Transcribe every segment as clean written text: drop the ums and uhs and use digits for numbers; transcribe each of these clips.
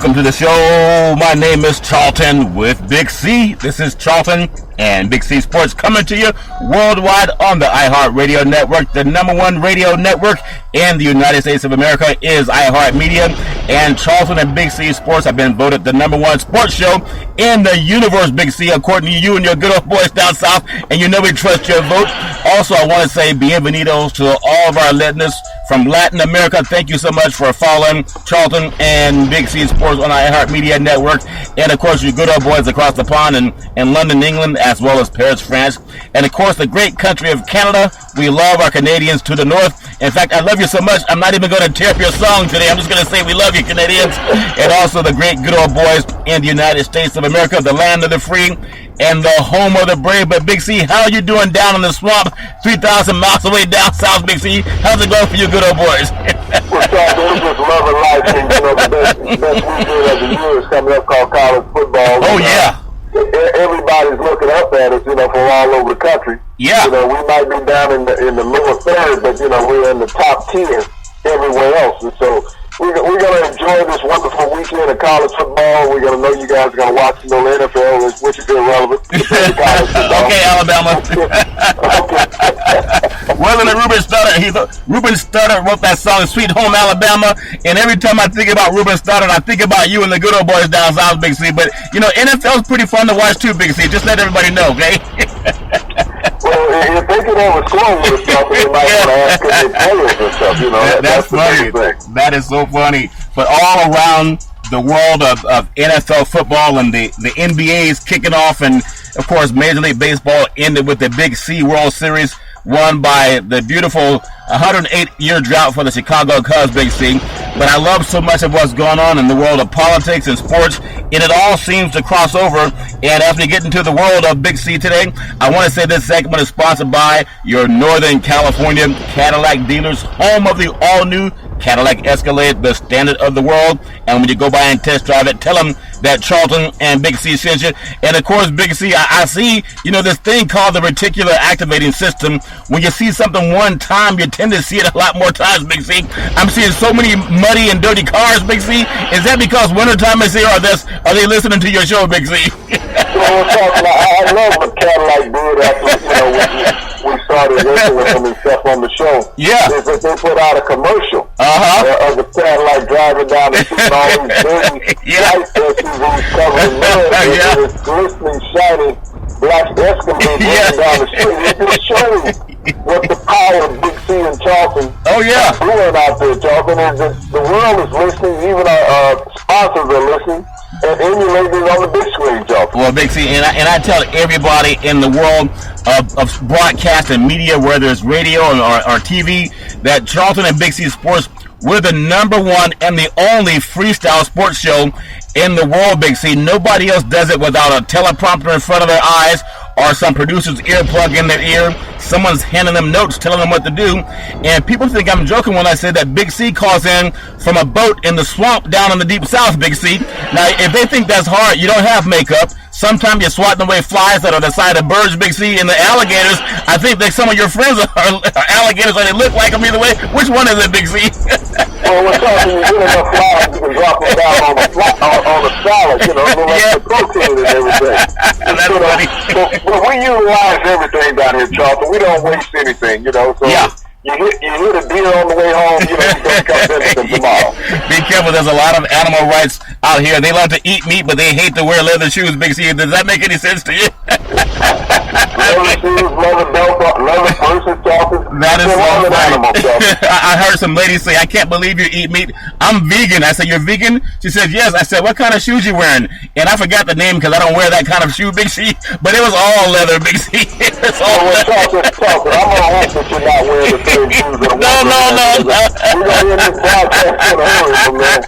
welcome to the show. My name is Charlton with Big C. This is Charlton and Big C Sports coming to you worldwide on the iHeart Radio Network. The number one radio network in the United States of America is iHeart Media. And Charlton and Big C Sports have been voted the number one sports show in the universe, Big C, according to you and your good old boys down south. And you know we trust your vote. Also, I want to say bienvenidos to all of our listeners from Latin America. Thank you so much for following Charlton and Big C Sports on iHeart Media Network. And, of course, your good old boys across the pond in London, England, as well as Paris, France. And, of course, the great country of Canada. We love our Canadians to the north. In fact, I love you so much, I'm not even going to tear up your song today. I'm just going to say we love you, Canadians. And also the great good old boys in the United States of America, the land of the free and the home of the brave. But, Big C, how are you doing down in the swamp 3,000 miles away down south, Big C? How's it going for you good old boys? We're just loving life, and the best weekend of the year is coming up called college football. Oh, yeah. Everybody's looking up at us, from all over the country. Yeah. We might be down in the lower third, but, we're in the top 10 everywhere else. And so we're going to enjoy this wonderful weekend of college football. We're going to know you guys are going to watch the NFL, which is irrelevant. Okay, Alabama. Wasn't it Ruben Studdard wrote that song, Sweet Home Alabama, and every time I think about Ruben Studdard, I think about you and the good old boys down south, Big C. But, NFL's pretty fun to watch too, Big C. Just let everybody know, okay? Well, if they could have a song or something, they might want to ask if they players or stuff, That's funny. That is so funny. But all around the world of NFL football and the NBA is kicking off, and, of course, Major League Baseball ended with the Big C World Series, won by the beautiful 108-year drought for the Chicago Cubs, Big C. But I love so much of what's going on in the world of politics and sports, and it all seems to cross over. And as we get into the world of Big C today, I want to say this segment is sponsored by your Northern California Cadillac dealers, home of the all-new Cadillac Escalade, the standard of the world. And when you go by and test drive it, tell them that Charlton and Big C sent you. And of course, Big C, I see, this thing called the reticular activating system. When you see something one time, you tend to see it a lot more times, Big C. I'm seeing so many muddy and dirty cars, Big C. Is that because wintertime is here, or are they listening to your show, Big C? Well, I love what Cadillac did after, we started working with them and stuff on the show. Yeah. They put out a commercial of the Cadillac driving down the street and all these dirty white SUVs covered in mud. And this glistening, shiny black Escalade running down the street. It just shows what the power of Big C and Charlton are doing out there, Charlton. And the world is listening. Even our sponsors are listening. And emulating on the big screen, Charlton. Well, Big C, and I tell everybody in the world of broadcast and media, whether it's radio or TV, that Charlton and Big C Sports, we're the number one and the only freestyle sports show in the world, Big C. Nobody else does it without a teleprompter in front of their eyes or some producer's earplug in their ear. Someone's handing them notes, telling them what to do. And people think I'm joking when I say that Big C calls in from a boat in the swamp down in the deep south, Big C. Now, if they think that's hard, you don't have makeup. Sometimes you're swatting away flies that are the size of birds, Big C, and the alligators. I think that some of your friends are alligators, or they look like them either way. Which one is it, Big C? Well, we're talking, you get enough flies, you can drop them down on the salad, like the protein and everything. That's funny. But we utilize everything down here, Charlton. We don't waste anything, so you hit a deer on the way home, you don't come visit them tomorrow. Be careful, there's a lot of animal rights out here. They love to eat meat, but they hate to wear leather shoes, Big C. Does that make any sense to you? Leather shoes, leather belt, leather purses, Charlton. That is so funny. I heard some lady say, I can't believe you eat meat. I'm vegan. I said, you're vegan? She said, yes. I said, what kind of shoes you wearing? And I forgot the name because I don't wear that kind of shoe, Big C. But it was all leather, Big C. It's all leather. Charlton, I'm going to hope that you're not wearing the same shoes that No. We're going to end this broadcast in a hurry from there.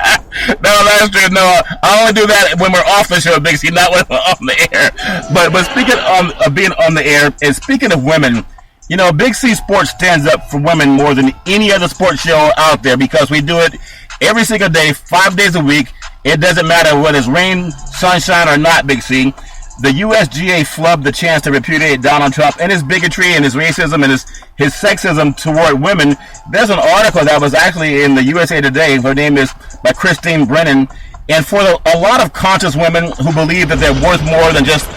No, that's true. No, I only do that when we're off the show, Big C, not when we're on the air. But speaking of being on the air, and speaking of women, Big C Sports stands up for women more than any other sports show out there because we do it every single day, 5 days a week. It doesn't matter whether it's rain, sunshine, or not, Big C. The USGA flubbed the chance to repudiate Donald Trump and his bigotry and his racism and his sexism toward women. There's an article that was actually in the USA Today. Her name is by Christine Brennan, And for a lot of conscious women who believe that they're worth more than just,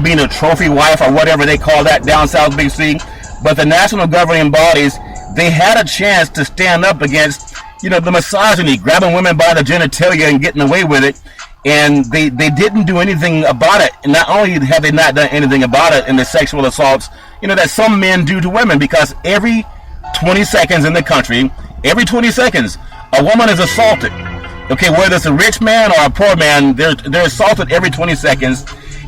being a trophy wife or whatever they call that down south, Big C, but the national governing bodies, they had a chance to stand up against, the misogyny, grabbing women by the genitalia and getting away with it. And they didn't do anything about it. And not only have they not done anything about it in the sexual assaults, that some men do to women, because every 20 seconds in the country, every 20 seconds, a woman is assaulted. Okay, whether it's a rich man or a poor man, they're assaulted every 20 seconds.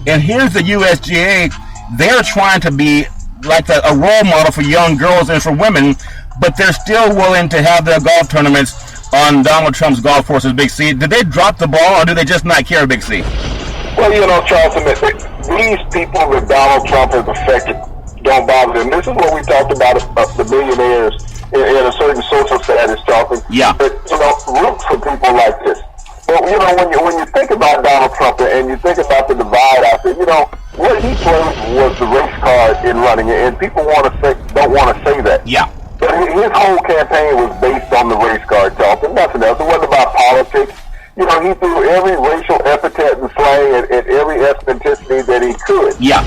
And here's the USGA. They're trying to be like a role model for young girls and for women, but they're still willing to have their golf tournaments on Donald Trump's golf courses, Big C. Did they drop the ball, or do they just not care, Big C? Well, Charlton, these people that Donald Trump has affected don't bother them. This is what we talked about the millionaires in a certain social status, Charlton. Yeah. But, root for people like this. But, when you think about Donald Trump and you think about the divide out there, what he played was the race card in running, and people don't want to say that. Yeah. But his whole campaign was based on the race card, Charlton, nothing else. It wasn't about politics. He threw every racial epithet and slang at every ethnicity that he could. Yeah.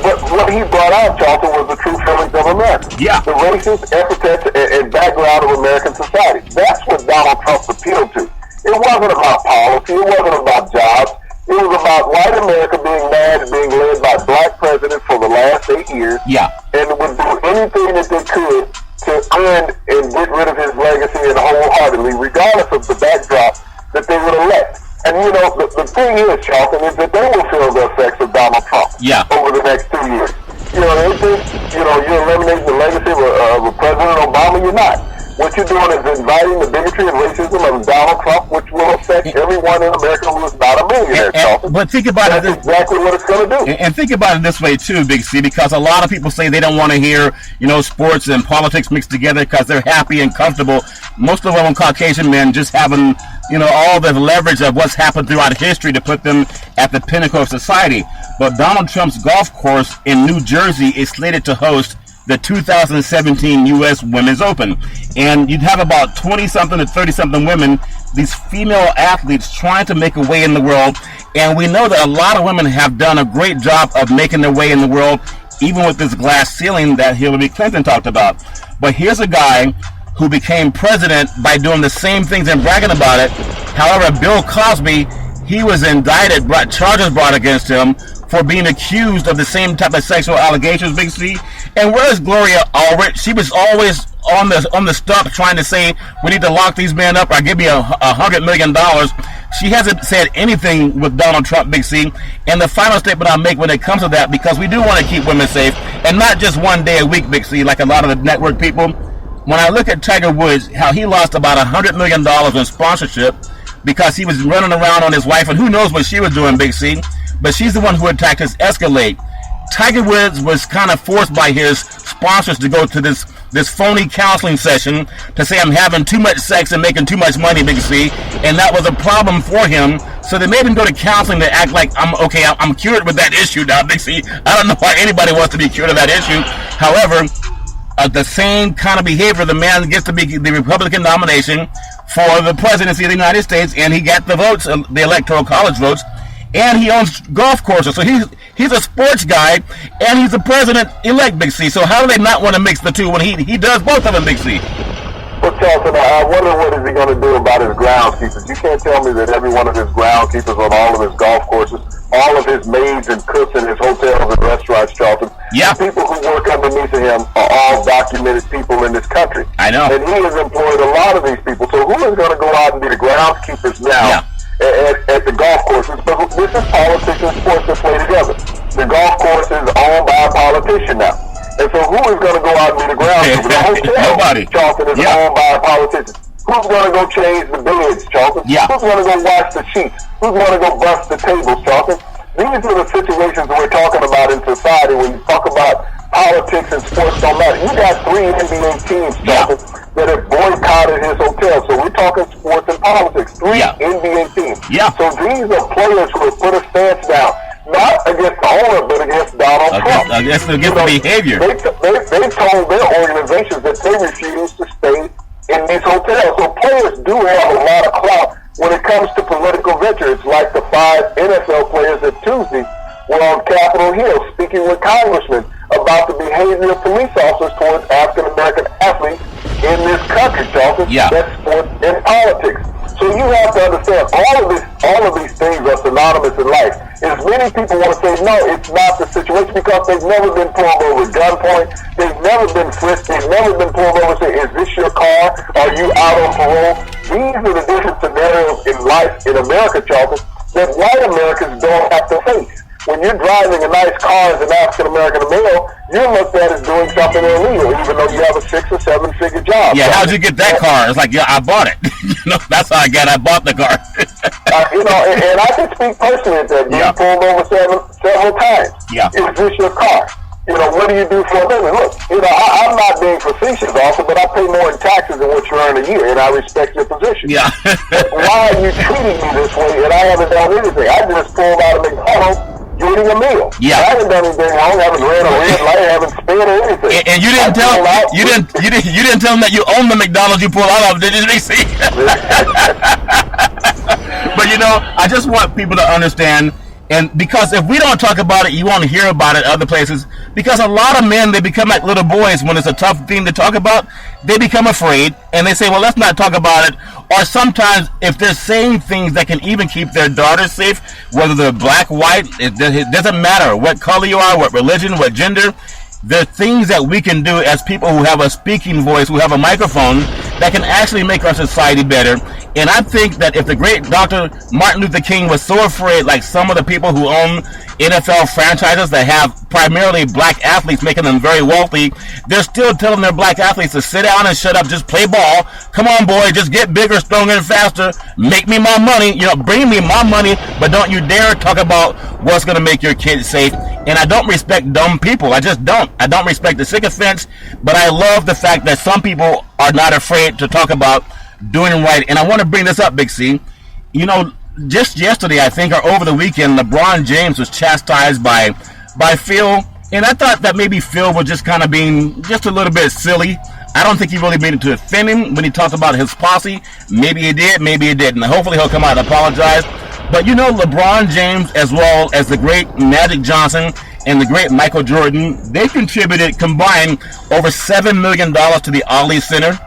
But what he brought out, Charlton, was the true feelings of America. Yeah. The racist epithets and background of American society. That's what Donald Trump appealed to. It wasn't about policy. It wasn't about jobs. It was about white America being mad and being led by black presidents for the last 8 years. Yeah. And would do anything that they could to end and get rid of his legacy and wholeheartedly, regardless of the backdrop that they would elect. And, the thing is, Charlton, is that they will feel the effects of Donald Trump over the next 2 years. They think, you're eliminating the legacy of President Obama. You're not. What you're doing is inviting the bigotry and racism of Donald Trump, which will affect everyone in America who is not a millionaire, Charlton. But think about That's exactly what it's going to do. And think about it this way, too, Big C, because a lot of people say they don't want to hear, sports and politics mixed together because they're happy and comfortable. Most of them Caucasian men just having, all the leverage of what's happened throughout history to put them at the pinnacle of society. But Donald Trump's golf course in New Jersey is slated to host the 2017 U.S. Women's Open. And you'd have about 20-something to 30-something women, these female athletes trying to make a way in the world. And we know that a lot of women have done a great job of making their way in the world, even with this glass ceiling that Hillary Clinton talked about. But here's a guy who became president by doing the same things and bragging about it. However, Bill Cosby, he was indicted, charges brought against him for being accused of the same type of sexual allegations, Big C. And where's Gloria Allred? She was always on the stump trying to say, we need to lock these men up or give me $100 million. She hasn't said anything with Donald Trump, Big C. And the final statement I'll make when it comes to that, because we do want to keep women safe, and not just one day a week, Big C, like a lot of the network people. When I look at Tiger Woods, how he lost about $100 million in sponsorship because he was running around on his wife, and who knows what she was doing, Big C. But she's the one who attacked his Escalade. Tiger Woods was kind of forced by his sponsors to go to this phony counseling session to say I'm having too much sex and making too much money, Big C, and that was a problem for him. So they made him go to counseling to act like I'm cured with that issue now, Big C. I don't know why anybody wants to be cured of that issue. However, the same kind of behavior, the man gets to be the Republican nomination for the presidency of the United States, and he got the votes, the Electoral College votes. And he owns golf courses, so he's a sports guy, and he's the president-elect, Big C. So how do they not want to mix the two when he does both of them, Big C? Well, Charlton, I wonder what is he going to do about his groundskeepers. You can't tell me that every one of his groundskeepers on all of his golf courses, all of his maids and cooks in his hotels and restaurants, Charlton, yeah, the people who work underneath of him are all documented people in this country. I know. And he has employed a lot of these people. So who is going to go out and be the groundskeepers now? Yeah. At the golf courses, but this is politics and sports that play together. The golf course is owned by a politician now. And so who is going to go out and be the groundskeeper? The hotel, nobody. Charlton, is owned by a politician. Who's going to go change the beds, Charlton? Yeah. Who's going to go wash the sheets? Who's going to go bust the tables, Charlton? These are the situations we're talking about in society when you talk about politics and sports don't matter. You got 3 NBA teams, Charlton, that have boycotted his hotel. So we're talking sports and politics. 3 NBA teams. Yeah. So these are players who have put a stance down, not against the owner, but against Donald Trump. Against the behavior. They told their organizations that they refuse to stay in these hotels. So players do have a lot of clout when it comes to picture. It's like the 5 NFL players at Tuesday were on Capitol Hill speaking with congressmen about the behavior of police officers towards African-American athletes in this country, Charlton. Yeah. That's sports and politics. So you have to understand all of these things are synonymous in life. As many people want to say, no, it's not the situation because they've never been pulled over at gunpoint. They've never been frisked. They've never been pulled over and say, is this your car? Are you out on parole? These are the different scenarios in life in America, Charlton, that white Americans don't have to face. When you're driving a nice car as an African-American male, you're looked at as doing something illegal, even though you have a 6 or 7 figure job. Yeah, how'd you get that car? It's like, yeah, I bought it. That's how I bought the car. And I can speak personally at that. Being pulled over several times. Yeah. Is this your car? What do you do for a living? Look, I'm not being facetious also, but I pay more in taxes than what you earn a year, and I respect your position. Yeah. Why are you treating me this way, and I haven't done anything? I just pulled out of McDonald's getting a meal. Yeah. I haven't done anything wrong. I haven't ran a red light. I haven't sped or anything. And you didn't you didn't tell them that you own the McDonald's you pulled out of, did you, DC? But I just want people to understand. And because if we don't talk about it, you won't hear about it other places. Because a lot of men, they become like little boys when it's a tough thing to talk about. They become afraid and they say, well, let's not talk about it. Or sometimes if they're saying things that can even keep their daughters safe, whether they're black, white, it doesn't matter what color you are, what religion, what gender. There are things that we can do as people who have a speaking voice, who have a microphone, that can actually make our society better. And I think that if the great Dr. Martin Luther King was so afraid, like some of the people who own NFL franchises that have primarily black athletes, making them very wealthy, they're still telling their black athletes to sit down and shut up, just play ball. Come on, boy, just get bigger, stronger, and faster. Make me my money. Bring me my money, but don't you dare talk about what's going to make your kids safe. And I don't respect dumb people. I just don't. I don't respect the sycophants, but I love the fact that some people are not afraid to talk about doing right. And I want to bring this up, Big C. Just yesterday, I think, or over the weekend, LeBron James was chastised by Phil. And I thought that maybe Phil was just kind of being just a little bit silly. I don't think he really meant to offend him when he talked about his posse. Maybe he did, maybe he didn't. Hopefully he'll come out and apologize. But LeBron James, as well as the great Magic Johnson and the great Michael Jordan, they contributed combined over $7 million to the Ali Center.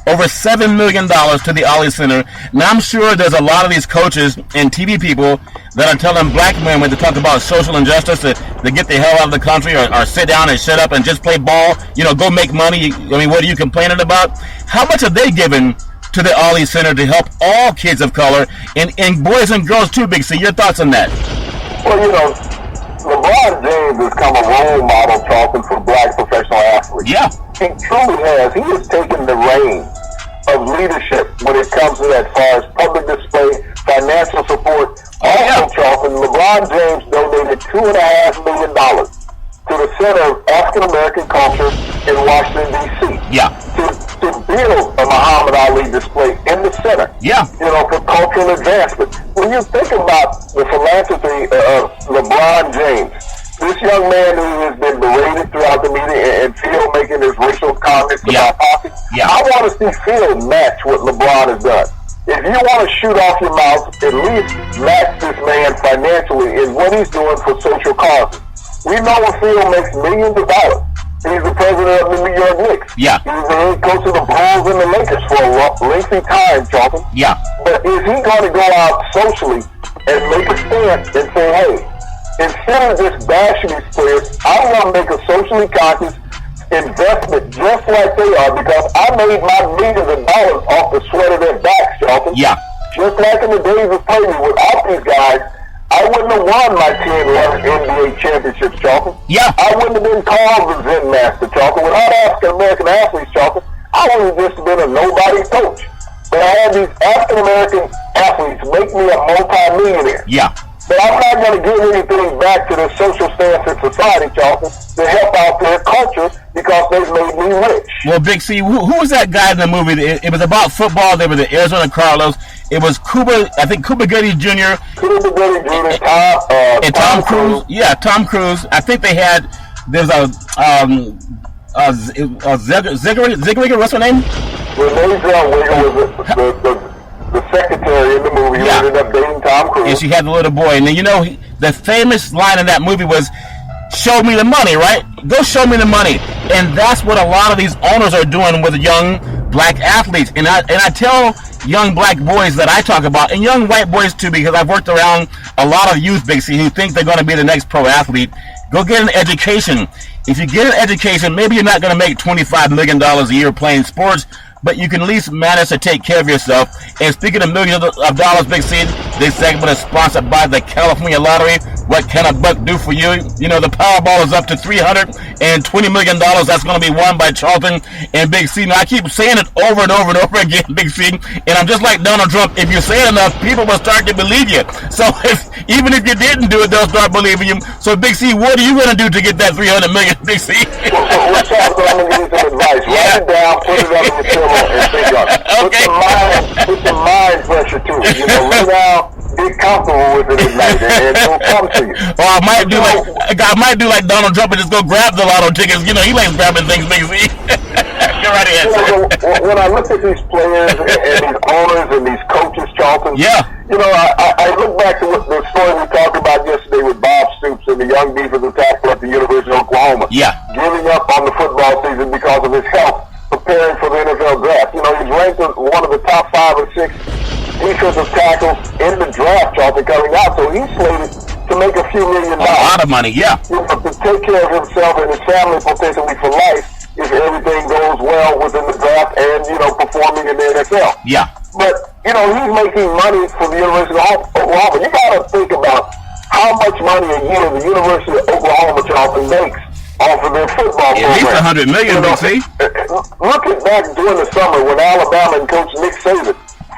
Over $7 million to the Ali Center. Now, I'm sure there's a lot of these coaches and TV people that are telling black men when they talk about social injustice to get the hell out of the country or sit down and shut up and just play ball. Go make money. What are you complaining about? How much have they given to the Ali Center to help all kids of color and boys and girls too, Big C? Your thoughts on that? Well, LeBron James has become a role model, Charlton, for black professional athletes. Yeah. He truly has. He has taken the reins of leadership when it comes to that, as far as public display, financial support. Charlton, LeBron James donated $2.5 million to the Center of African American Culture in Washington, D.C. Yeah. To build a Muhammad Ali display in the center. Yeah. For cultural advancement. When you think about the philanthropy of LeBron James, this young man who has been berated throughout the media and Phil making his racial comments about posse, I want to see Phil match what LeBron has done. If you want to shoot off your mouth, at least match this man financially in what he's doing for social causes. We know when Phil makes millions of dollars. He's the president of the New York Knicks. Yeah. He was the head coach of the Bulls and the Lakers for a lengthy time, Charlton. Yeah. But is he going to go out socially and make a stand and say, hey, instead of just bashing these players, I'm going to make a socially conscious investment just like they are, because I made my millions of dollars off the sweat of their backs, Charlton. Yeah. Just like in the days of playing without these guys, I wouldn't have won my 10 NBA championships, Charlton. Yeah. I wouldn't have been called the Zen Master, Charlton. Without African-American athletes, Charlton, I would have just been a nobody coach. But I had these African-American athletes make me a multi-millionaire. Yeah. But I'm not going to give anything back to the social stance in society, Charlton, to help out their culture because they've made me rich. Well, Big C, who was that guy in the movie? It was about football. They were the Arizona Cardinals. It was Cuba Gooding Jr. Cuba Gooding Jr. Tom Cruise. Yeah, Tom Cruise. I think they had. There's Zellweger. What's her name? Renee Zellweger was the secretary in the movie who ended up dating Tom Cruise. And she had the little boy. And then, the famous line in that movie was, "Show me the money," right? Go show me the money. And that's what a lot of these owners are doing with young black athletes. And I tell young black boys that I talk about, and young white boys too, because I've worked around a lot of youth, Big C, who think they're going to be the next pro athlete. Go get an education. If you get an education, maybe you're not going to make $25 million a year playing sports, but you can at least manage to take care of yourself. And speaking of millions of dollars, Big C, this segment is sponsored by the California Lottery. What can a buck do for you? The Powerball is up to $320 million. That's going to be won by Charlton and Big C. Now, I keep saying it over and over and over again, Big C, and I'm just like Donald Trump. If you say it enough, people will start to believe you. So even if you didn't do it, they'll start believing you. So, Big C, what are you going to do to get that $300 million, Big C? Well, Charlton, I'm going to give you some advice. Write it down, put it on your pillow, and think on it. Okay. Put some mind pressure to it. Lay down, be comfortable with it at night, and it'll come to you. Or I might do like Donald Trump and just go grab the lotto tickets. He likes grabbing things, Big C. Go right ahead. When I look at these players and these owners and these coaches, Charlton, I look back to the story we talked about yesterday with Bob Stoops and the young defensive tackle at the University of Oklahoma. Yeah. Giving up on the football season because of his health, preparing for the NFL draft. He's ranked as one of the top 5 or 6 defensive tackles in the draft, Charlton, coming out. So he's slated to make a few $1 million. A lot of money, yeah. To take care of himself and his family potentially for life if everything goes well within the draft and, performing in the NFL. Yeah. But, he's making money for the University of Oklahoma. You got to think about how much money a year the University of Oklahoma, Charlton, makes off of their football program. At least $100 million, Big C. Look at back during the summer when Alabama and Coach Nick Saban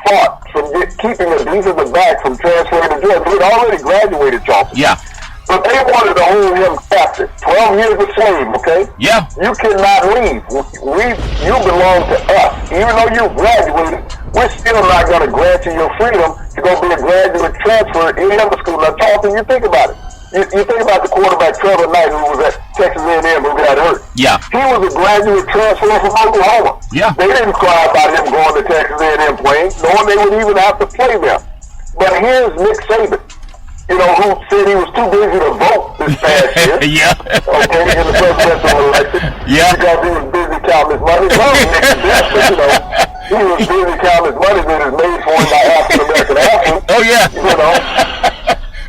fought from keeping a defensive back from transferring to Georgia. He had already graduated, Charlton. Yeah. But they wanted to hold him captive. 12 years a slave, okay? Yeah. You cannot leave. You belong to us. Even though you graduated, we're still not going to grant you your freedom to go be a graduate transfer in any other school. Now, Charlton, you think about it. You think about the quarterback Trevor Knight, who was at Texas A&M, who got hurt. Yeah. He was a graduate transfer from Oklahoma. Yeah. They didn't cry about him going to Texas A&M playing, knowing they would even have to play them. But here's Nick Saban, who said he was too busy to vote this past year. Yeah. Okay, in the presidential election. Yeah. Because he was busy counting his money. Well, he was busy counting his money that is made for him by African-American athletes. Oh, yeah.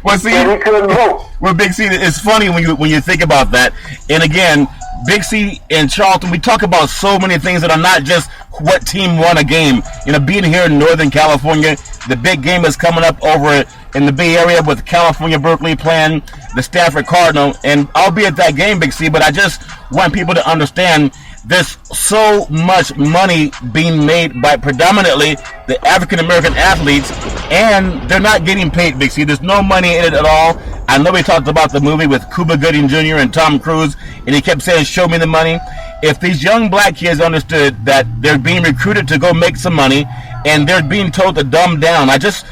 Well, see, and he couldn't vote. Well, Big C, it's funny when you think about that. And again, Big C and Charlton, we talk about so many things that are not just what team won a game. Being here in Northern California, the big game is coming up over in the Bay Area with California Berkeley playing the Stanford Cardinal. And I'll be at that game, Big C, but I just want people to understand there's so much money being made by predominantly the African-American athletes, and they're not getting paid, Big C. There's no money in it at all. I know we talked about the movie with Cuba Gooding Jr. and Tom Cruise, and he kept saying, show me the money. If these young black kids understood that they're being recruited to go make some money, and they're being told to dumb down, I just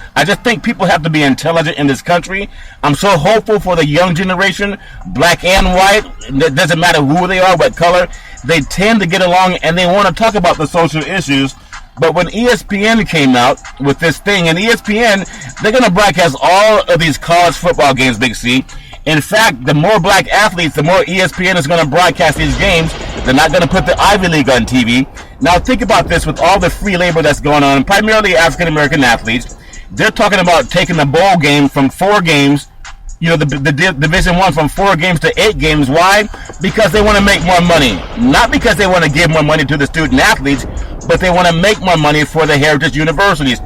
think people have to be intelligent in this country. I'm so hopeful for the young generation, black and white. It doesn't matter who they are, what color. They tend to get along, and they want to talk about the social issues. But when ESPN came out with this thing, and ESPN, they're going to broadcast all of these college football games, Big C. In fact, the more black athletes, the more ESPN is going to broadcast these games. They're not going to put the Ivy League on TV. Now, think about this with all the free labor that's going on, primarily African-American athletes. They're talking about taking the bowl game from 4 games, the Division I from 4 games to 8 games. Why? Because they want to make more money. Not because they want to give more money to the student athletes, but they want to make more money for the heritage universities.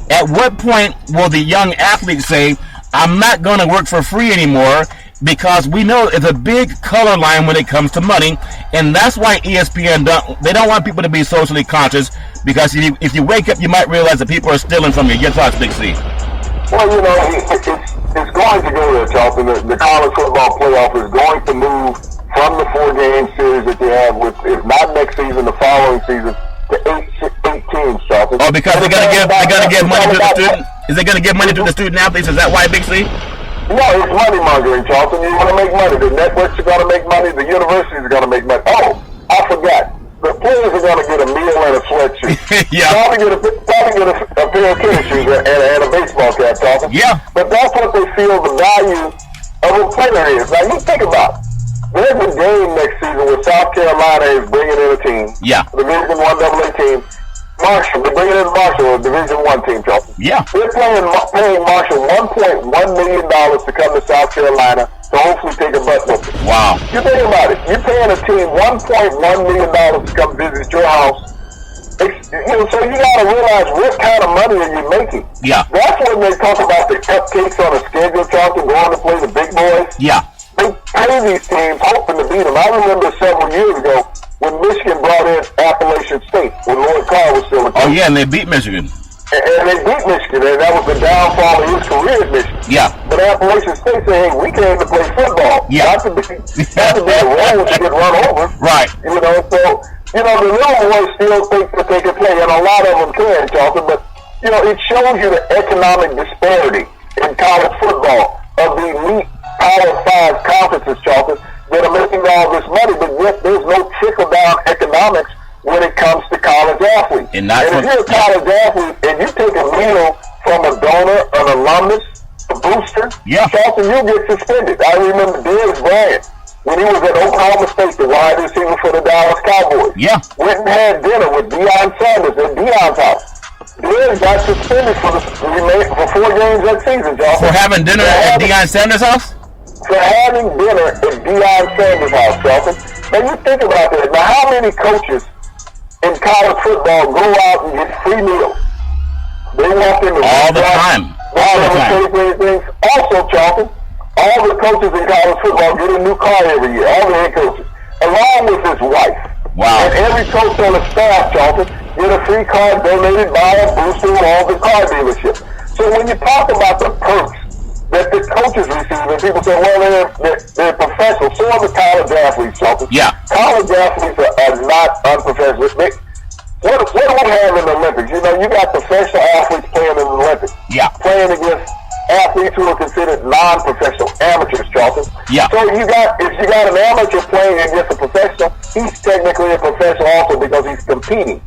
At what point will the young athletes say, I'm not going to work for free anymore, because we know it's a big color line when it comes to money, and that's why ESPN don't want people to be socially conscious, because if you wake up, you might realize that people are stealing from you. Your thoughts, Big C? Well, it's going to go there, Charlton. The college football playoff is going to move from the 4-game series that they have, with, if not next season, the following season, to 8 teams, Charlton. Oh, because they're going to give money to the student? Is they going to give money to the student athletes? Is that why, Big C? No, it's money mongering, Charlton. You want to make money. The networks are going to make money. The universities are going to make money. Oh, I forgot. The players are going to get a meal and a sweatshirt. Yeah. Probably get get a pair of tennis shoes and a baseball cap, Charlton. Yeah. But that's what they feel the value of a player is. Now, you think about it. There's a game next season where South Carolina is bringing in a team. Yeah. Division I AA team. Marshall, they're bringing in Marshall, a Division I team, Charlton. Yeah. They're paying Marshall $1.1 million to come to South Carolina to hopefully take a butt whooping. Wow. You think about it. You're paying a team $1.1 million to come visit your house. So you got to realize what kind of money are you making. Yeah. That's when they talk about the cupcakes on a schedule, Charlton, going to play the big boys. Yeah. They pay these teams hoping to beat them. I remember several years ago when Michigan brought in Appalachian State, when Lloyd Carr was still a coach. Oh, yeah, and they beat Michigan. And they beat Michigan, and that was the downfall of his career at Michigan. Yeah. But Appalachian State said, hey, we came to play football. Yeah. Not to be a role to get run over. Right. So, the little boys still think that they can play, and a lot of them can, Charlton, but, it shows you the economic disparity in college football of the elite Power 5 conferences, Charlton, that are making all this money, but yet there's no trickle-down economics when it comes to college athletes. And if you're a college athlete and you take a meal from a donor, an alumnus, a booster, Charlton, you'll get suspended. I remember Dez Bryant, when he was at Oklahoma State, the wide receiver for the Dallas Cowboys, went and had dinner with Deion Sanders at Deion's house. Dez got suspended for 4 games that season, Charlton. For having dinner at Deion Sanders' house? For having dinner at Deion Sanders' house, Charlton. Now, you think about that. Now, how many coaches in college football go out and get free meals? They walk in all the time. Also, Charlton, all the coaches in college football get a new car every year, all the head coaches, along with his wife. Wow. And every coach on the staff, Charlton, get a free car donated by a booster or the car dealership. So when you talk about the perks that the coaches receive, and people say, well, they're professional. So are the college athletes, Charlton. Yeah. College athletes are not unprofessional. What do we have in the Olympics? You got professional athletes playing in the Olympics. Yeah. Playing against athletes who are considered non-professional amateurs, Charlton. Yeah. So if you got an amateur playing against a professional, he's technically a professional also because he's competing.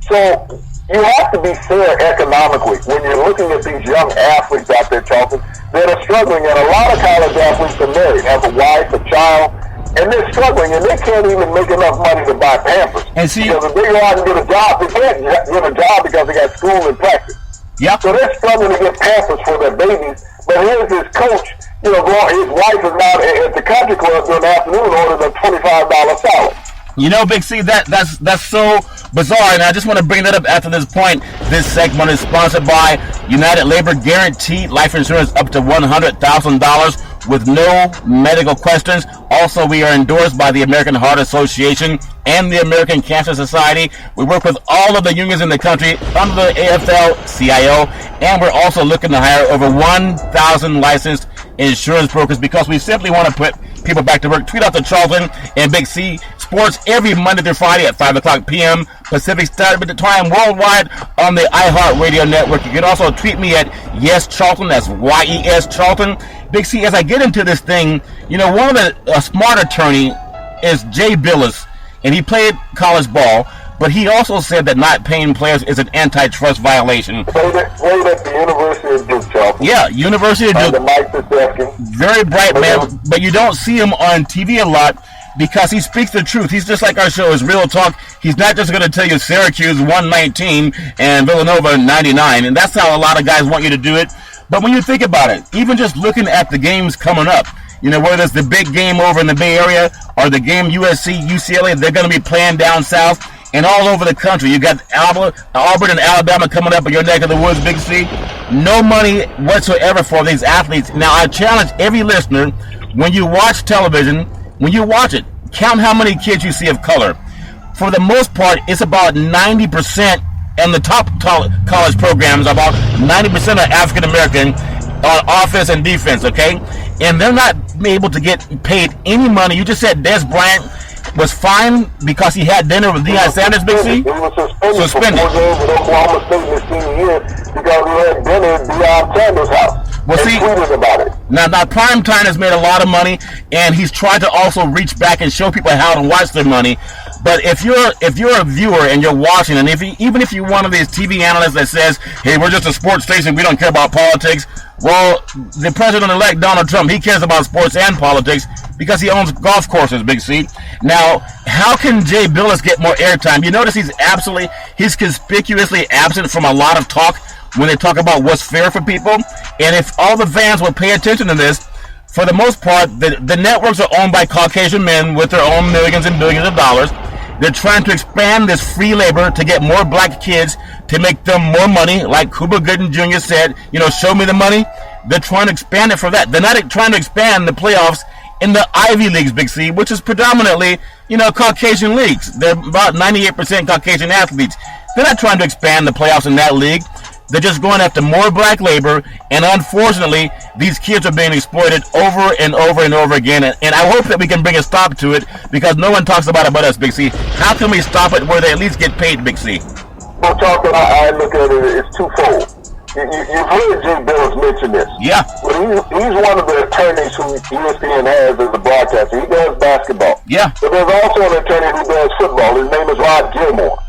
So you have to be fair economically when you're looking at these young athletes out there, Charlton, that are struggling. And a lot of college athletes are married, have a wife, a child, and they're struggling, and they can't even make enough money to buy Pampers. And see, because if they go out and get a job, they can't get a job because they got school and practice. Yeah. So they're struggling to get Pampers for their babies. But here's his coach, his wife is out at the country club during the afternoon ordering a $25 salad. Big C, that's so bizarre, and I just want to bring that up after this point. This segment is sponsored by United Labor Guaranteed Life Insurance up to $100,000 with no medical questions. Also, we are endorsed by the American Heart Association and the American Cancer Society. We work with all of the unions in the country under the AFL-CIO, and we're also looking to hire over 1,000 licensed insurance brokers because we simply want to put people back to work. Tweet out to Charlton and Big C Sports every Monday through Friday at 5 o'clock p.m. Pacific Standard Time worldwide on the iHeart Radio Network. You can also tweet me at Yes Charlton. That's YES Charlton. Big C, as I get into this thing, one of the smart attorney is Jay Billis, and he played college ball, but he also said that not paying players is an antitrust violation. Played at the University of Duke, Charlton. Yeah, University of Duke. Very bright man, but you don't see him on TV a lot because he speaks the truth. He's just like our show is Real Talk. He's not just going to tell you Syracuse 119 and Villanova 99, and that's how a lot of guys want you to do it. But when you think about it, even just looking at the games coming up, whether it's the big game over in the Bay Area or the game USC, UCLA, they're going to be playing down south and all over the country. You got Auburn and Alabama coming up in your neck of the woods, Big C. No money whatsoever for these athletes. Now, I challenge every listener, when you watch television, when you watch it, count how many kids you see of color. For the most part, it's about 90%, and the top college programs, about 90% are African American on offense and defense, okay? And they're not able to get paid any money. You just said Des Bryant was fined because he had dinner with Deion Sanders, Big C? He was suspended for 4 games with Oklahoma State in his senior year because he had dinner at Deion Sanders' house. Well, see, about it. Now, Primetime has made a lot of money, and he's tried to also reach back and show people how to watch their money. But if you're a viewer and you're watching, and even if you're one of these TV analysts that says, hey, we're just a sports station, we don't care about politics, well, the president-elect Donald Trump, he cares about sports and politics because he owns golf courses, Big C. Now, how can Jay Billis get more airtime? You notice he's conspicuously absent from a lot of talk when they talk about what's fair for people. And if all the fans would pay attention to this, for the most part, the networks are owned by Caucasian men with their own millions and billions of dollars. They're trying to expand this free labor to get more black kids to make them more money, like Cuba Gooding Jr. said, show me the money. They're trying to expand it for that. They're not trying to expand the playoffs in the Ivy Leagues, Big C, which is predominantly, Caucasian leagues. They're about 98% Caucasian athletes. They're not trying to expand the playoffs in that league. They're just going after more black labor, and unfortunately, these kids are being exploited over and over and over again, and I hope that we can bring a stop to it, because no one talks about us, Big C. How can we stop it where they at least get paid, Big C? Well, Charlton, I look at it, it's twofold. You've heard Jay Billis mention this. Yeah. Well, he's one of the attorneys who ESPN has as a broadcaster. He does basketball. Yeah. But there's also an attorney who does football. His name is Rod Gilmore.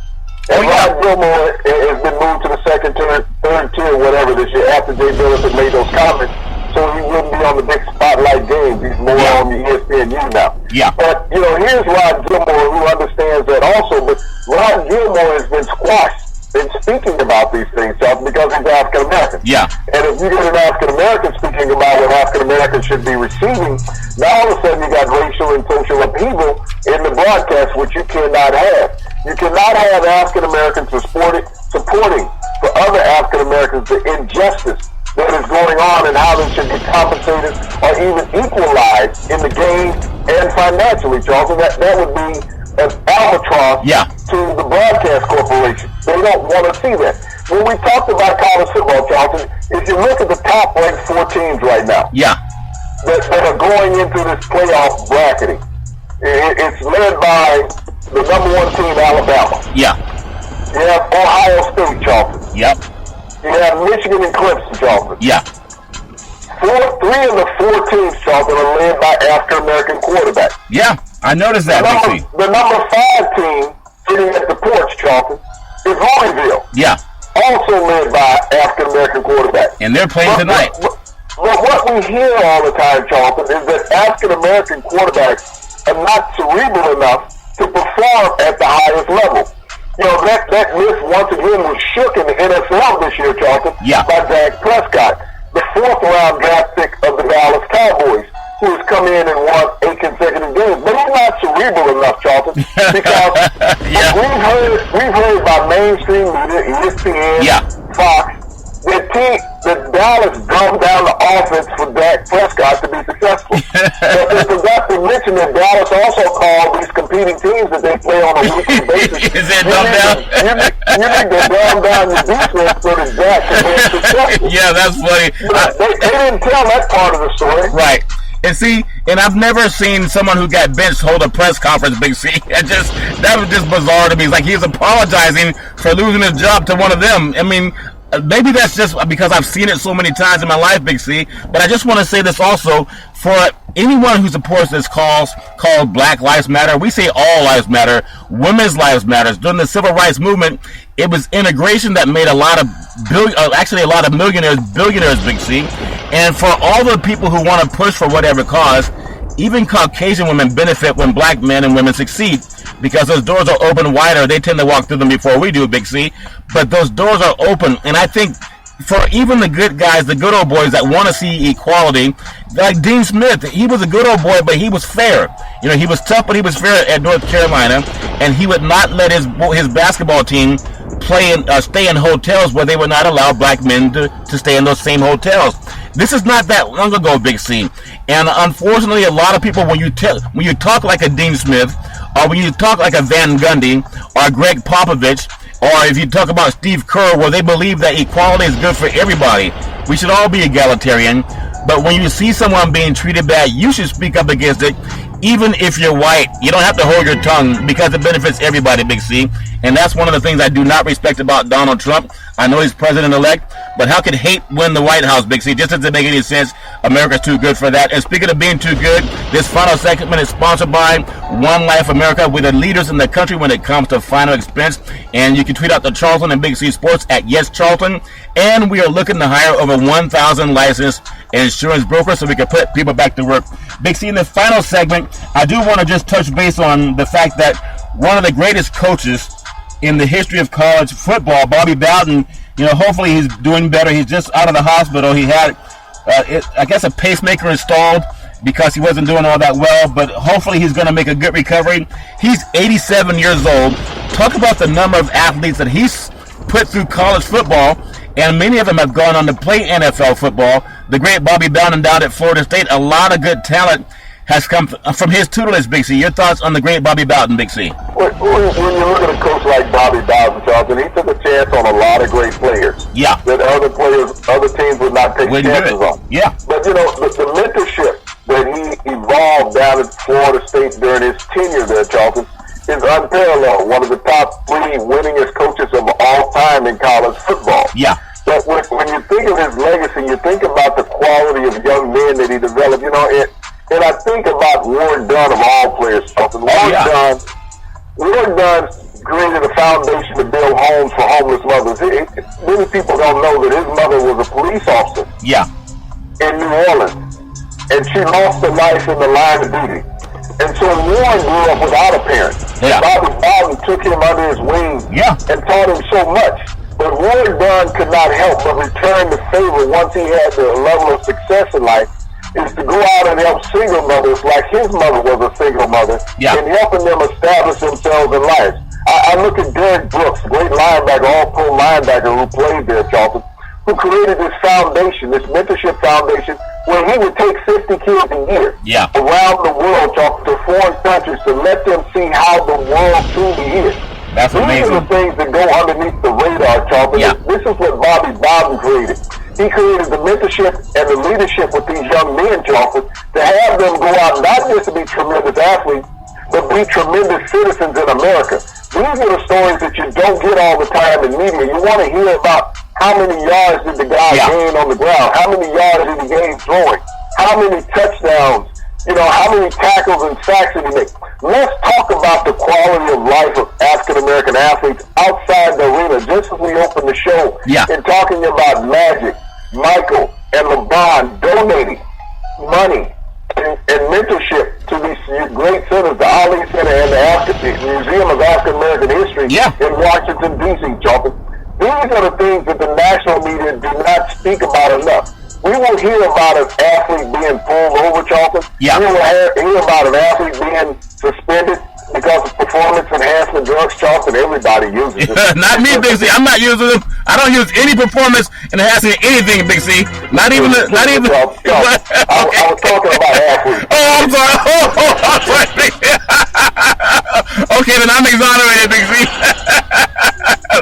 And Rod Gilmore has been moved to the second tier, third tier, whatever this year, after Jay Billis had made those comments. So he wouldn't be on the big spotlight games. He's more on the ESPNU now. Yeah. But, here's Rod Gilmore, who understands that also. But Rod Gilmore has been squashed in speaking about these things, Charlton, because he's African-American. Yeah. And if you get an African-American speaking about what African-Americans should be receiving, now all of a sudden you got racial and social upheaval in the broadcast, which you cannot have. You cannot have African-Americans supporting for other African-Americans the injustice that is going on and how they should be compensated or even equalized in the game and financially, Charlton. That would be an albatross to the broadcast corporation. They don't want to see that. When we talked about college football, Charlton, if you look at the top ranked 4 teams right now that are going into this playoff bracketing, it's led by the number 1 team, Alabama. Yeah. You have Ohio State, Charlton. Yep. You have Michigan and Clemson, Charlton. Yeah. 3 of the 4 teams, Charlton, are led by African-American quarterbacks. Yeah, I noticed that. The number 5 team sitting at the porch, Charlton, is Louisville. Yeah. Also led by African-American quarterbacks. And they're playing tonight. But what we hear all the time, Charlton, is that African-American quarterbacks are not cerebral enough to perform at the highest level. That list once again was shook in the NFL this year, Charlton, by Dak Prescott, the 4th round draft pick of the Dallas Cowboys, who has come in and won 8 consecutive games. But he's not cerebral enough, Charlton, because we've heard by mainstream media, ESPN, Fox, that Dallas dumbed down the offense for Dak Prescott to be successful. But they forgot to mention that Dallas also called these competing teams that they play on a weekly basis. Is it dumbed down? You need to dumb down your defense so that Dak can be successful. Yeah, that's funny. They didn't tell that part of the story. Right. And see, and I've never seen someone who got benched hold a press conference, Big C. That was just bizarre to me. It's like he's apologizing for losing his job to one of them. I mean, maybe that's just because I've seen it so many times in my life, Big C. But I just want to say this also for anyone who supports this cause called Black Lives Matter. We say all lives matter. Women's lives matter. During the civil rights movement, it was integration that made a lot of millionaires billionaires, Big C. And for all the people who want to push for whatever cause, even Caucasian women benefit when black men and women succeed, because those doors are open wider. They tend to walk through them before we do, Big C. But those doors are open, and I think for even the good guys, the good old boys that want to see equality, like Dean Smith, he was a good old boy, but he was fair. He was tough, but he was fair at North Carolina, and he would not let his basketball team stay in hotels where they would not allow black men to stay in those same hotels. This is not that long ago, Big C. And unfortunately, a lot of people, when you talk like a Dean Smith, or when you talk like a Van Gundy, or Greg Popovich, or if you talk about Steve Kerr, where they believe that equality is good for everybody, we should all be egalitarian. But when you see someone being treated bad, you should speak up against it, even if you're white, you don't have to hold your tongue because it benefits everybody, Big C. And that's one of the things I do not respect about Donald Trump. I know he's president-elect, but how could hate win the White House, Big C? Just doesn't make any sense. America's too good for that. And speaking of being too good, this final segment is sponsored by One Life America. We're the leaders in the country when it comes to final expense. And you can tweet out the Charlton and Big C Sports at Yes Charlton. And we are looking to hire over 1,000 licensed insurance brokers so we can put people back to work. Big C, in the final segment, I do want to just touch base on the fact that one of the greatest coaches in the history of college football, Bobby Bowden, hopefully he's doing better. He's just out of the hospital. He had, I guess, a pacemaker installed because he wasn't doing all that well, but hopefully he's going to make a good recovery. He's 87 years old. Talk about the number of athletes that he's put through college football, and many of them have gone on to play NFL football. The great Bobby Bowden down at Florida State, a lot of good talent has come from his tutelage, Big C. Your thoughts on the great Bobby Bowden, Big C? When you look at a coach like Bobby Bowden, Charlton, he took a chance on a lot of great players. Yeah. That other teams would not take chances on. Yeah. But, the mentorship that he evolved down at Florida State during his tenure there, Charlton, is unparalleled. One of the top 3 winningest coaches of all time in college football. Yeah. But when you think of his legacy, you think about the quality of young men that he developed, and I think about Warren Dunn of all players, Charlton. Warren Dunn created a foundation to build homes for homeless mothers. Many people don't know that his mother was a police officer. Yeah. In New Orleans, and she lost her life in the line of duty. And so Warren grew up without a parent. Yeah. Bobby Bowden took him under his wing and taught him so much. But Warren Dunn could not help but return the favor once he had the level of success in life, is to go out and help single mothers like his mother was a single mother, and helping them establish themselves in life. I look at Derek Brooks, great linebacker, all-pro linebacker who played there, Charlton, who created this foundation, this mentorship foundation, where he would take 50 kids a year around the world, Charlton, to foreign countries to let them see how the world truly is. That's amazing. These are the things that go underneath the radar, Charlton. Yeah. This is what Bobby Bowden created. He created the mentorship and the leadership with these young men, Charlton, to have them go out not just to be tremendous athletes, but be tremendous citizens in America. These are the stories that you don't get all the time in media. You want to hear about how many yards did the guy gain on the ground, how many yards did he gain throwing, how many touchdowns, how many tackles and sacks did he make. Let's talk about the quality of life of African-American athletes outside the arena, just as we opened the show in talking about Magic, Michael, and LeBron donating money and mentorship to these great centers, the Ali Center and the Museum of African American History in Washington, D.C., Charlton. These are the things that the national media do not speak about enough. We will hear about an athlete being pulled over, Charlton. Yeah. We will hear about an athlete being suspended because of performance enhancement drugs, Charlton. Everybody uses it. Not me, Big C. I'm not using them. I don't use any performance enhancing anything, Big C. Not even. I was talking about athletes. Oh, I'm sorry. I'm sorry. Okay, then I'm exonerated, Big C.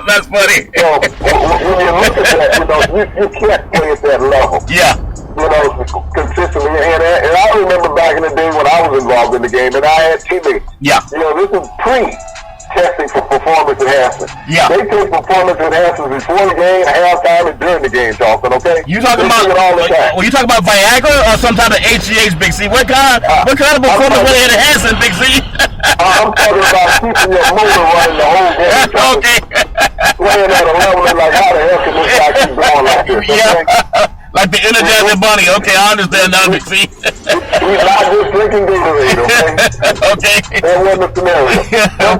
That's funny. So, when you look at that, you can't play at that level. Yeah. Consistently. And I remember back in the day when I was involved in the game, and I had teammates. Yeah. This is pre-testing for performance enhancement. Yeah. They take performance enhancements before the game, halftime, and during the game, Charlton, okay? You talking about it all the time. Well, you talking about Viagra or some type of HGH, Big C? What kind of performance enhancement, Big C? I'm talking about keeping your motor running the whole game, Charlton. Okay. Playing at a level and like, how the hell can this guy keep going like this? Okay? Yeah. Like the Energizer Bunny. Okay, I understand now, Big C. He's not just drinking Gatorade, okay? Okay. That wasn't the scenario.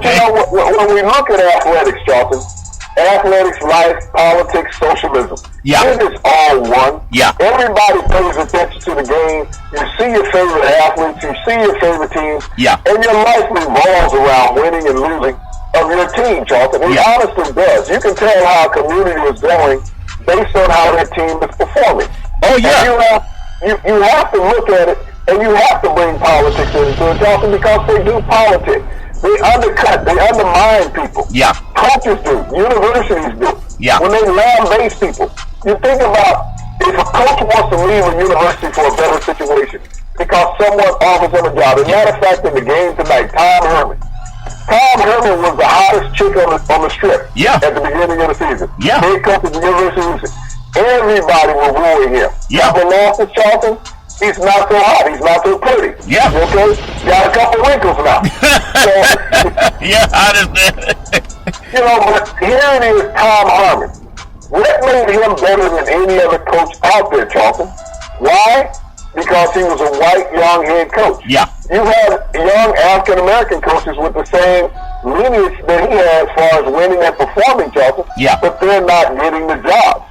Okay. But when we look at athletics, Charlton, athletics, life, politics, socialism, it is all one. Yeah. Everybody pays attention to the game. You see your favorite athletes, you see your favorite teams, and your life revolves around winning and losing of your team, Charlton. It honestly does. You can tell how a community is going based on how their team is performing. Oh, yeah. And you have to look at it, and you have to bring politics into it, Charlton, because they do politics. They undercut, they undermine people. Yeah. Coaches do, universities do. Yeah. When they lambaste people. You think about if a coach wants to leave a university for a better situation, because someone offers him a job. As a matter of fact, in the game tonight, Tom Herman was the hottest chick on the strip at the beginning of the season. Yeah. Head coach of the University of Houston. Everybody was wooing him. Yeah. But lost to Charlton, he's not so hot. He's not so pretty. Yeah. Okay? Got a couple wrinkles now. So, yeah, I understand. But here it is, Tom Herman. What made him better than any other coach out there, Charlton? Why? Because he was a white, young head coach. Yeah. You have young African-American coaches with the same lineage that he has as far as winning and performing, Charlton. Yeah. But they're not getting the job.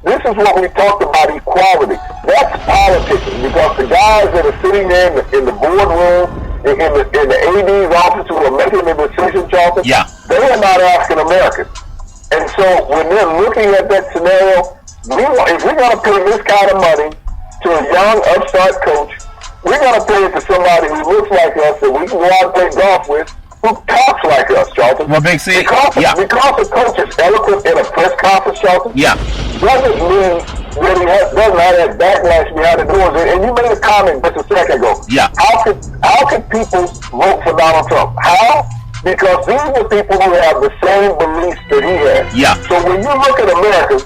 This is what we talked about, equality. That's politicking, because the guys that are sitting there in the boardroom, in the AD's office who are making the decision, Charlton, they are not African-American. And so when they're looking at that scenario, if we're going to pay this kind of money to a young upstart coach, we're going to pay it to somebody who looks like us that we can go out and play golf with, who talks like us, Charlton. Well, Big C, because the coach is eloquent in a press conference, Charlton, doesn't mean that he doesn't have that backlash behind the doors. And you made a comment just a second ago. Yeah. How could people vote for Donald Trump? How? Because these are people who have the same beliefs that he has. Yeah. So when you look at America,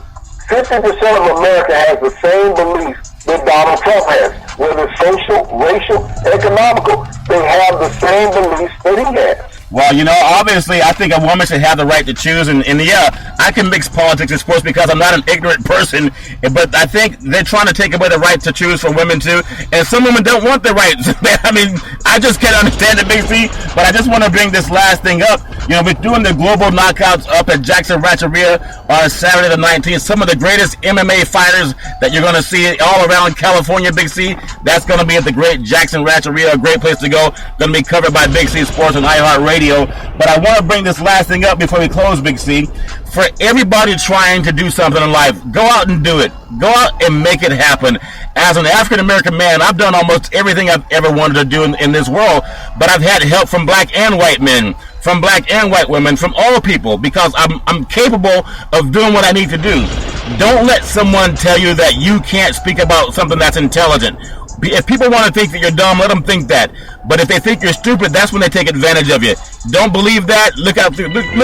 50% of America has the same beliefs that Donald Trump has. Whether it's social, racial, economical, they have the same beliefs that he has. Well, obviously, I think a woman should have the right to choose. And I can mix politics and sports because I'm not an ignorant person. But I think they're trying to take away the right to choose for women, too. And some women don't want the rights. I mean, I just can't understand it, Big C. But I just want to bring this last thing up. We're doing the global knockouts up at Jackson Rancheria on Saturday the 19th. Some of the greatest MMA fighters that you're going to see all around California, Big C. That's going to be at the great Jackson Rancheria, a great place to go. Going to be covered by Big C Sports and iHeart Radio. But I want to bring this last thing up before we close, Big C. For everybody trying to do something in life, go out and do it. Go out and make it happen. As an African-American man, I've done almost everything I've ever wanted to do in this world, but I've had help from black and white men, from black and white women, from all people, because I'm capable of doing what I need to do. Don't let someone tell you that you can't speak about something that's intelligent. If people want to think that you're dumb, let them think that. But if they think you're stupid, that's when they take advantage of you. Don't believe that? Look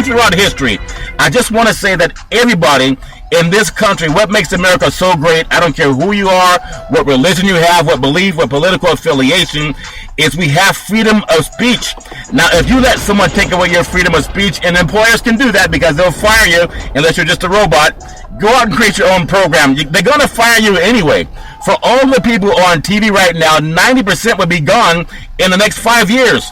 throughout history. I just want to say that everybody in this country, what makes America so great, I don't care who you are, what religion you have, what belief, what political affiliation, is we have freedom of speech. Now, if you let someone take away your freedom of speech, and employers can do that because they'll fire you unless you're just a robot, go out and create your own program. They're going to fire you anyway. For all the people on TV right now, 90% will be gone in the next 5 years.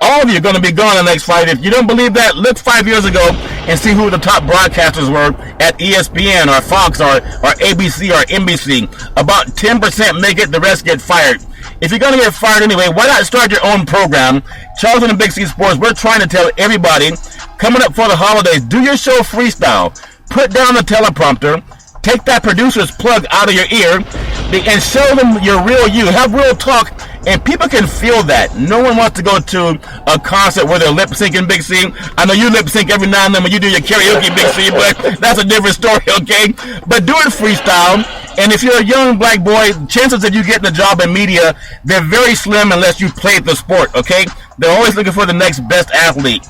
All of you are going to be gone in the next 5 years. If you don't believe that, look 5 years ago and see who the top broadcasters were at ESPN or Fox or ABC or NBC. About 10% make it, the rest get fired. If you're going to get fired anyway, why not start your own program? Charlton and Big C Sports, we're trying to tell everybody, coming up for the holidays, do your show freestyle. Put down the teleprompter. Take that producer's plug out of your ear and show them your real you. Have real talk, and people can feel that. No one wants to go to a concert where they're lip syncing, Big C. I know you lip sync every now and then when you do your karaoke, Big C, but that's a different story, okay? But do it freestyle. And if you're a young black boy, chances of you getting a job in media, they're very slim unless you played the sport, okay? They're always looking for the next best athlete.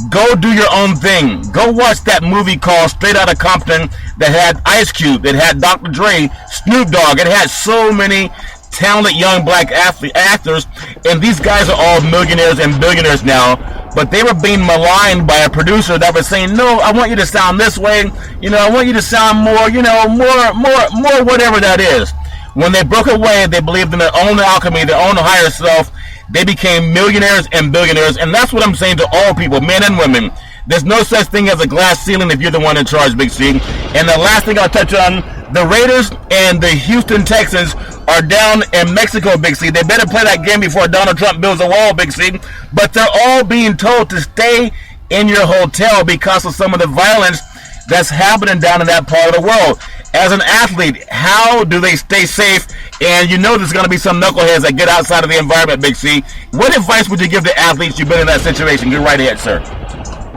Go do your own thing. Go watch that movie called Straight Outta Compton that had Ice Cube, it had Dr. Dre, Snoop Dogg. It had so many talented young black actors, and these guys are all millionaires and billionaires now, but they were being maligned by a producer that was saying, no, I want you to sound this way, I want you to sound more, more whatever that is. When they broke away, they believed in their own alchemy, their own higher self. They became millionaires and billionaires, and that's what I'm saying to all people, men and women. There's no such thing as a glass ceiling if you're the one in charge, Big C. And the last thing I'll touch on, the Raiders and the Houston Texans are down in Mexico, Big C. They better play that game before Donald Trump builds a wall, Big C. But they're all being told to stay in your hotel because of some of the violence that's happening down in that part of the world. As an athlete, how do they stay safe? And there's going to be some knuckleheads that get outside of the environment, Big C. What advice would you give the athletes you've been in that situation? Get right ahead, sir.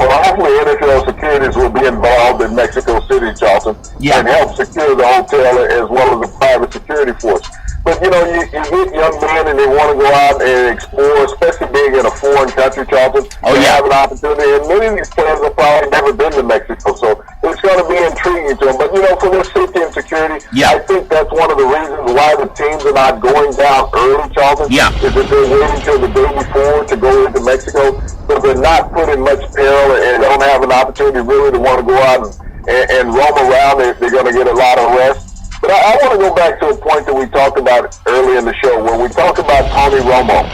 Well, hopefully NFL Securities will be involved in Mexico City, Charlton, and help secure the hotel as well as the private security force. But, you get young men and they want to go out and explore, especially being in a foreign country, Charlton. They have an opportunity. And many of these players have probably never been to Mexico, so it's going to be intriguing to them. But, for their safety and security, I think that's one of the reasons why the teams are not going down early, Charlton, is that they're waiting until the day before to go into Mexico, so they're not put in much peril and don't have an opportunity really to want to go out and roam around. They're going to get a lot of rest. But I want to go back to a point that we talked about early in the show when we talked about Tony Romo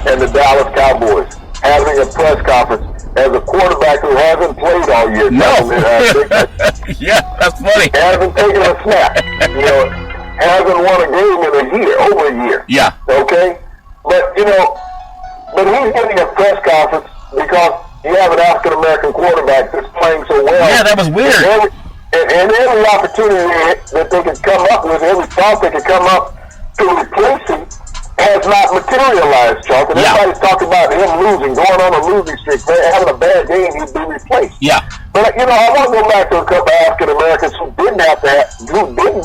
and the Dallas Cowboys having a press conference as a quarterback who hasn't played all year. No. That's funny. Hasn't taken a snap. Hasn't won a game in a year, over a year. Yeah. Okay? But he's getting a press conference because you have an African-American quarterback that's playing so well. Yeah, that was weird. And every opportunity that they could come up with, every thought they could come up to replace him has not materialized, Charlton. Everybody's talking about him losing, going on a losing streak, having a bad game, he'd be replaced. Yeah. But, I want to go back to a couple of African-Americans who didn't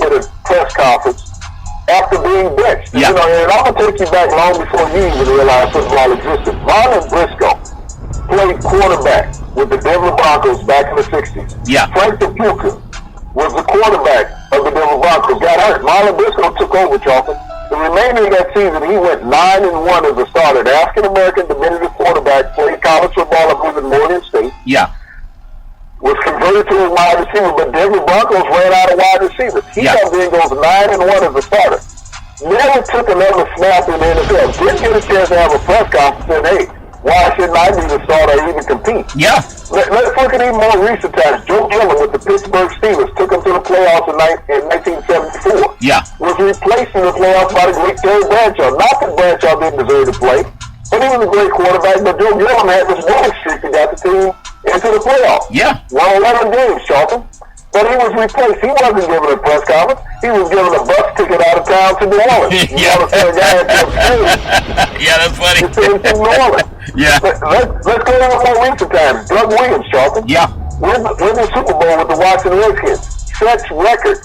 get a press conference after being benched. Yeah. And I'm going to take you back long before you even realized football existed. Marlon Briscoe played quarterback with the Denver Broncos back in the 60s. Yeah. Frank DePuca was the quarterback of the Denver Broncos. Got hurt. Marlon Briscoe took over, Charlton. The remainder of that season, he went 9-1 as a starter. The African-American diminutive quarterback, played college football up in Morgan State. Yeah. Was converted to a wide receiver, but Denver Broncos ran out of wide receivers. He comes in, goes 9-1 as a starter. Never took another snap in the NFL. Didn't get a chance to have a press conference and, hey, why shouldn't I be the starter or even compete? Yeah. Let's look at even more recent times. Joe Gillen with the Pittsburgh Steelers took them to the playoffs in 1974. Yeah. Was replaced in the playoffs by the great Terry Bradshaw. Not that Bradshaw didn't deserve to play, but he was a great quarterback. But Joe Gillen had this winning streak that got the team into the playoffs. Yeah. Won 11 games, Charlton. But he was replaced. He wasn't given a press conference. He was given a bus ticket out of town to New Orleans. Yeah, that's funny. To New Orleans. Yeah. Let's go over more recent times. Doug Williams, Charlton. Yeah. Win the Super Bowl with the Washington Redskins. Sets records.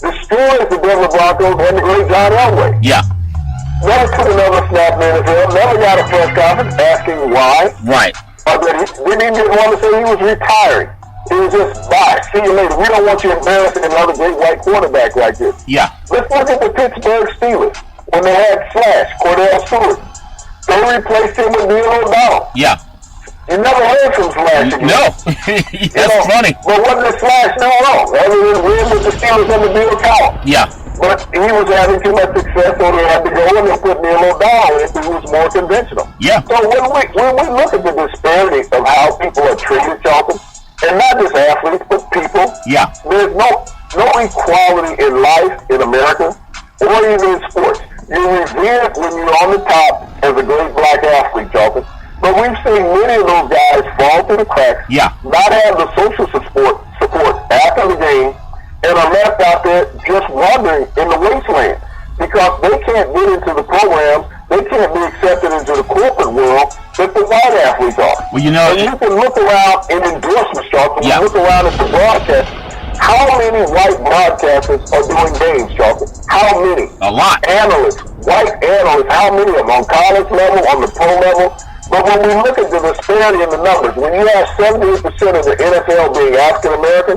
Destroys the Denver Broncos and the great John Elway. Yeah. Never took another snap in the NFL. Never got a press conference asking why. Right. Didn't even want to say he was retiring. He was just, bye, see you later. We don't want you embarrassing another great white quarterback like this. Yeah. Let's look at the Pittsburgh Steelers when they had Slash, Cordell Stewart. They replaced him with Neil O'Donnell. Yeah. You never heard from Slash again. No. That's funny. But wasn't the Slash no. Other than win with the Steelers under Bill Cowell. Yeah. But he was having too much success, so they had to go and they put Neil O'Donnell in who was more conventional. Yeah. So when we look at the disparity of how people are treated, Charlton, and not just athletes, but people. Yeah. There's no equality in life in America or even in sports. You're revered when you're on the top as a great black athlete, Charlton. But we've seen many of those guys fall through the cracks, not have the social support after the game, and are left out there just wandering in the wasteland because they can't get into the programs. They can't be accepted into the corporate world that the white athletes are. Well, and you can look around in endorsements, Charlton. You look around at the broadcast. How many white broadcasters are doing games, Charlton? How many? A lot. Analysts, white analysts, how many of them on college level, on the pro level? But when we look at the disparity in the numbers, when you have 78% of the NFL being African American,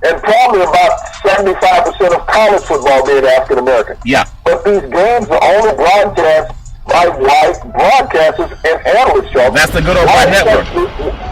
and probably about 75% of college football being African American, but these games are only broadcast by white broadcasters and analysts, Charlton. That's the good old white network.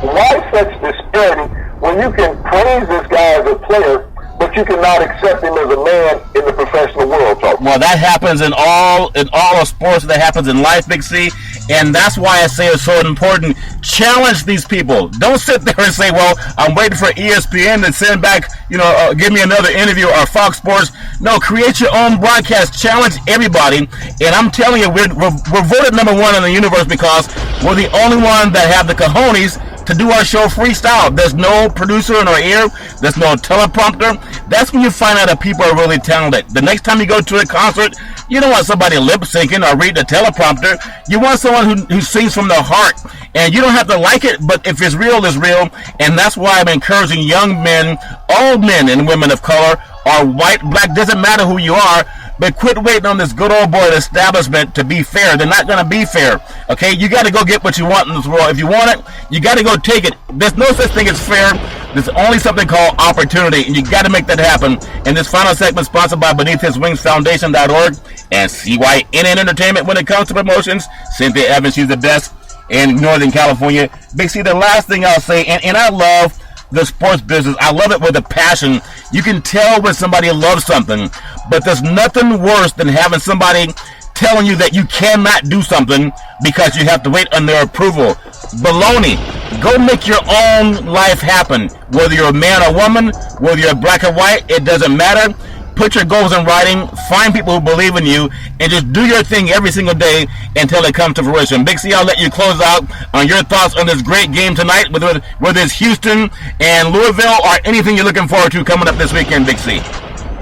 Why such disparity when you can praise this guy as a player, but you cannot accept him as a man in the professional world, Charlton? Well, that happens in all of sports. That happens in life, Big C. And that's why I say it's so important. Challenge these people. Don't sit there and say, well, I'm waiting for ESPN to send back, give me another interview or Fox Sports. No, create your own broadcast. Challenge everybody. And I'm telling you, we're voted number one in the universe because we're the only one that have the cojones to do our show freestyle. There's no producer in our ear. There's no teleprompter. That's when you find out that people are really talented. The next time you go to a concert, you don't want somebody lip syncing or reading a teleprompter. You want someone who sings from their heart. And you don't have to like it, but if it's real, it's real. And that's why I'm encouraging young men, all men and women of color, or white, black, doesn't matter who you are. but quit waiting on this good old boy establishment to be fair. They're not going to be fair. Okay, you got to go get what you want in this world. If you want it, you got to go take it. There's no such thing as fair. There's only something called opportunity, and you got to make that happen. And this final segment sponsored by BeneathHisWingsFoundation.org and CYNN Entertainment. When it comes to promotions, Cynthia Evans, she's the best in Northern California. Big C, the last thing I'll say, and I love the sports business. I love it with a passion. You can tell when somebody loves something, but there's nothing worse than having somebody telling you that you cannot do something because you have to wait on their approval. Baloney. Go make your own life happen. Whether you're a man or woman, whether you're black or white, it doesn't matter. Put your goals in writing, find people who believe in you, and just do your thing every single day until it comes to fruition. Big C, I'll let you close out on your thoughts on this great game tonight, whether it's Houston and Louisville or anything you're looking forward to coming up this weekend, Big C.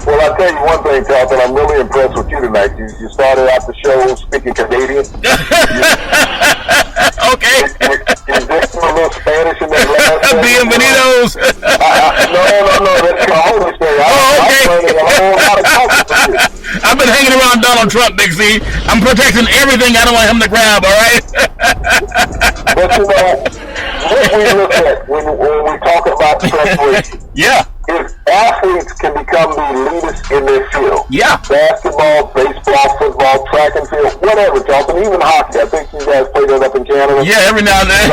Well, I'll tell you one thing, Charlton. I'm really impressed with you tonight. You started out the show speaking Canadian. Okay. You did a little Spanish in that last Bienvenidos. No. That's your Holy Spirit. Okay. I'm learning a whole lot of culture from you. I've been hanging around Donald Trump, Big C. I'm protecting everything I don't want him to grab, all right? But, what we look at when we talk about preparation. Yeah. If athletes can become the leaders in their field, basketball, baseball, football, track and field, whatever, Charlton, even hockey. I think you guys play that up in Canada. Yeah, every now and then.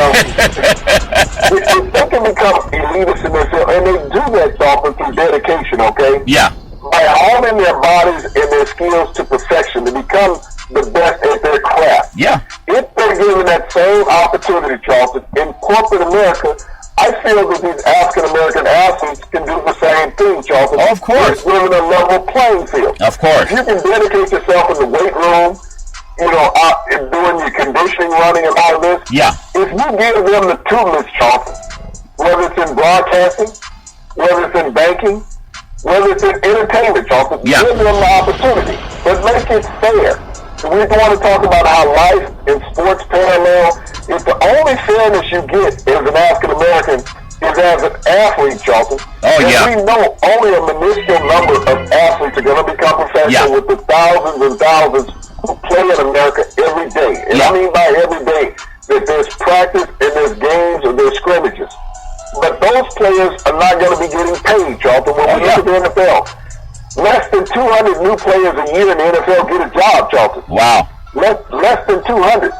If they can become elitists in their field, and they do that, Charlton, through dedication, okay? Yeah. By honing their bodies and their skills to perfection, to become the best at their craft. Yeah. If they're given that same opportunity, Charlton, in corporate America, I feel that these African-American athletes can do the same thing, Charlton. Of course. Given a level playing field. Of course. If you can dedicate yourself in the weight room, out and doing your conditioning, running, and all this. Yeah. If you give them the tools, Charlton, whether it's in broadcasting, whether it's in banking, whether it's in entertainment, Charlton, give them the opportunity. But make it fair. We want to talk about how life and sports parallel. If the only fairness you get as an African American is as an athlete, Charlton. Oh, yeah. We know only a minuscule number of athletes are going to become professional with the thousands and thousands who play in America every day. And I mean by every day that there's practice and there's games or there's scrimmages. But those players are not going to be getting paid, Charlton. When we look at the NFL, less than 200 new players a year in the NFL get a job, Charlton. Wow. Less than 200.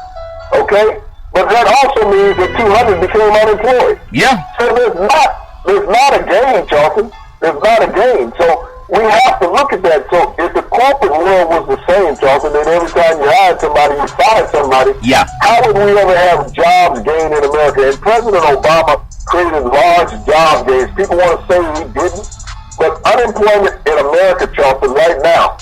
Okay? But that also means that 200 became unemployed. Yeah. So there's not a gain, Charlton. There's not a gain. So we have to look at that. So if the corporate world was the same, Charlton, then every time you hired somebody, you fired somebody, how would we ever have jobs gained in America? And President Obama created large job gains. People want to say he didn't. But unemployment in America, Charlton, right now,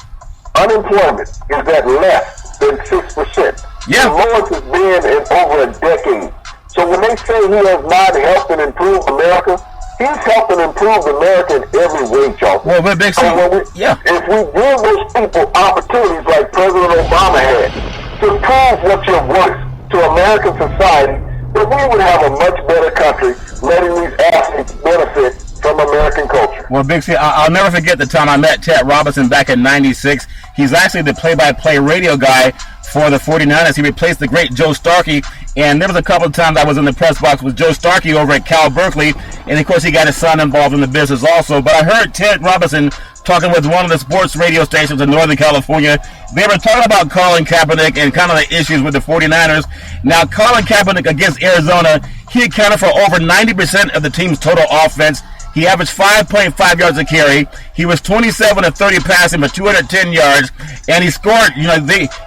unemployment is at less than 6%. The lowest it's been in over a decade. So when they say he has not helped and improved America, he's helped and improved America in every way, Charlton. Well, but so if we give those people opportunities like President Obama had to prove what you're worth to American society, then we would have a much better country letting these athletes benefit from American culture. Well, Big C, I'll never forget the time I met Ted Robinson back in '96. He's actually the play-by-play radio guy for the 49ers. He replaced the great Joe Starkey, and there was a couple of times I was in the press box with Joe Starkey over at Cal Berkeley, and of course he got his son involved in the business also. But I heard Ted Robinson talking with one of the sports radio stations in Northern California. They were talking about Colin Kaepernick and kind of the issues with the 49ers. Now, Colin Kaepernick against Arizona, he accounted for over 90% of the team's total offense. He averaged 5.5 yards a carry. He was 27 of 30 passing for 210 yards, and he scored.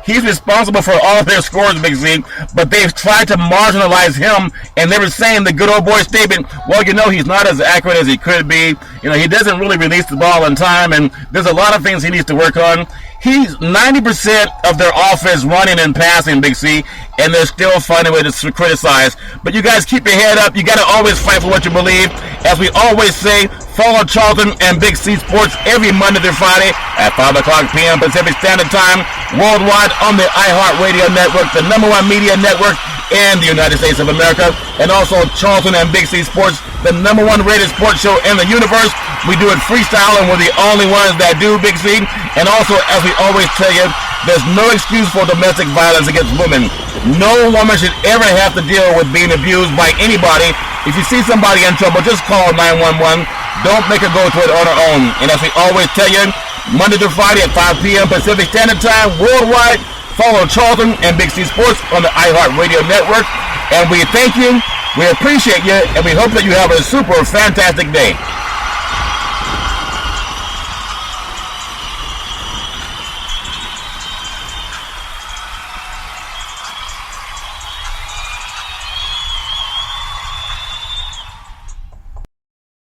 He's responsible for all of their scores, Big Z. But they've tried to marginalize him, and they were saying the good old boy statement. Well, he's not as accurate as he could be. He doesn't really release the ball in time, and there's a lot of things he needs to work on. He's 90% of their offense running and passing, Big C, and they're still finding a way to criticize. But you guys keep your head up. You got to always fight for what you believe. As we always say, follow Charlton and Big C Sports every Monday through Friday at 5 o'clock p.m. Pacific Standard Time, worldwide on the iHeart Radio Network, the #1 media network in the United States of America, and also Charlton and Big C Sports, the number one rated sports show in the universe. We do it freestyle, and we're the only ones that do, Big C. And also, as we always tell you, there's no excuse for domestic violence against women. No woman should ever have to deal with being abused by anybody. If you see somebody in trouble, just call 911. Don't make her go to it on her own. And as we always tell you, Monday through Friday at 5 p.m. Pacific Standard Time, worldwide, follow Charlton and Big C Sports on the iHeart Radio Network. And we thank you, we appreciate you, and we hope that you have a super fantastic day.